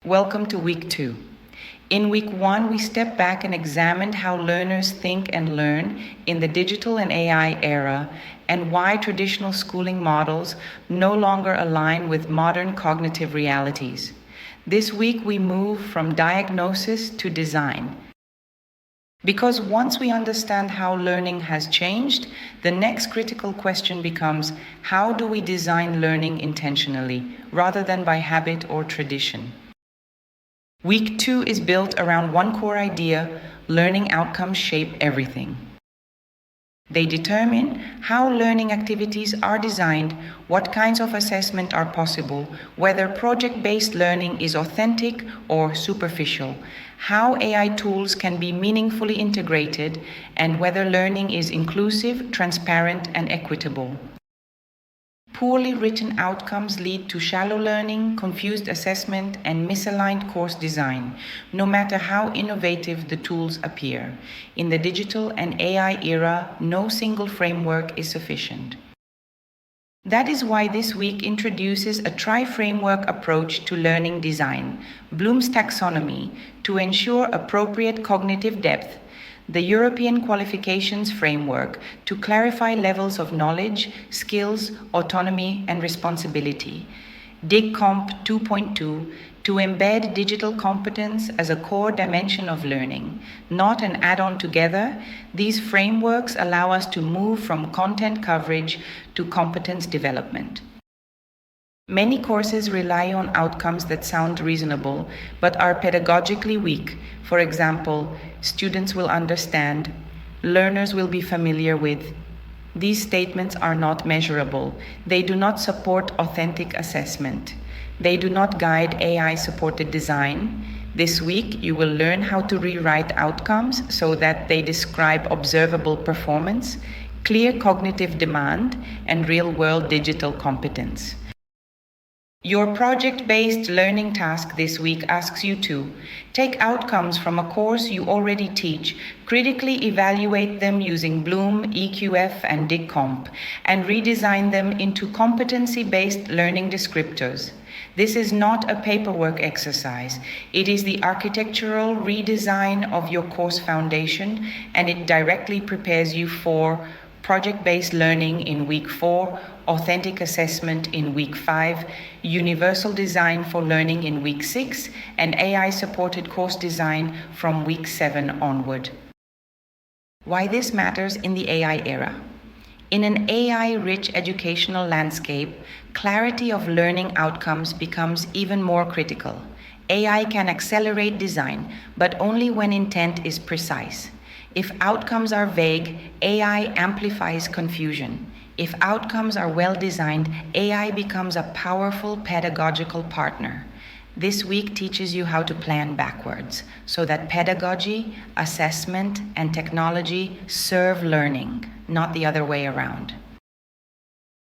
Welcome to week 2. In week 1, we stepped back and examined how learners think and learn in the digital and AI era and why traditional schooling models no longer align with modern cognitive realities. This week, we move from diagnosis to design. Because once we understand how learning has changed, the next critical question becomes, how do we design learning intentionally, rather than by habit or tradition? Week 2 is built around one core idea: learning outcomes shape everything. They determine how learning activities are designed, what kinds of assessment are possible, whether project-based learning is authentic or superficial, how AI tools can be meaningfully integrated, and whether learning is inclusive, transparent, and equitable. Poorly written outcomes lead to shallow learning, confused assessment, and misaligned course design, no matter how innovative the tools appear. In the digital and AI era, no single framework is sufficient. That is why this week introduces a tri-framework approach to learning design, Bloom's taxonomy, to ensure appropriate cognitive depth, the European Qualifications Framework to clarify levels of knowledge, skills, autonomy, and responsibility, DigComp 2.2 to embed digital competence as a core dimension of learning, not an add-on together. These frameworks allow us to move from content coverage to competence development. Many courses rely on outcomes that sound reasonable, but are pedagogically weak. For example, students will understand, learners will be familiar with. These statements are not measurable. They do not support authentic assessment. They do not guide AI-supported design. This week, you will learn how to rewrite outcomes so that they describe observable performance, clear cognitive demand, and real-world digital competence. Your project-based learning task this week asks you to take outcomes from a course you already teach, critically evaluate them using Bloom, EQF, and DigComp, and redesign them into competency-based learning descriptors. This is not a paperwork exercise. It is the architectural redesign of your course foundation, and it directly prepares you for project-based learning in week 4, authentic assessment in week 5, universal design for learning in week 6, and AI-supported course design from week 7 onward. Why this matters in the AI era? In an AI-rich educational landscape, clarity of learning outcomes becomes even more critical. AI can accelerate design, but only when intent is precise. If outcomes are vague, AI amplifies confusion. If outcomes are well designed, AI becomes a powerful pedagogical partner. This week teaches you how to plan backwards, so that pedagogy, assessment, and technology serve learning, not the other way around.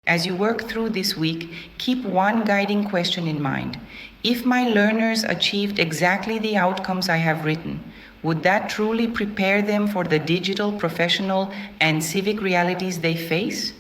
As you work through this week, keep one guiding question in mind. If my learners achieved exactly the outcomes I have written, would that truly prepare them for the digital, professional, and civic realities they face?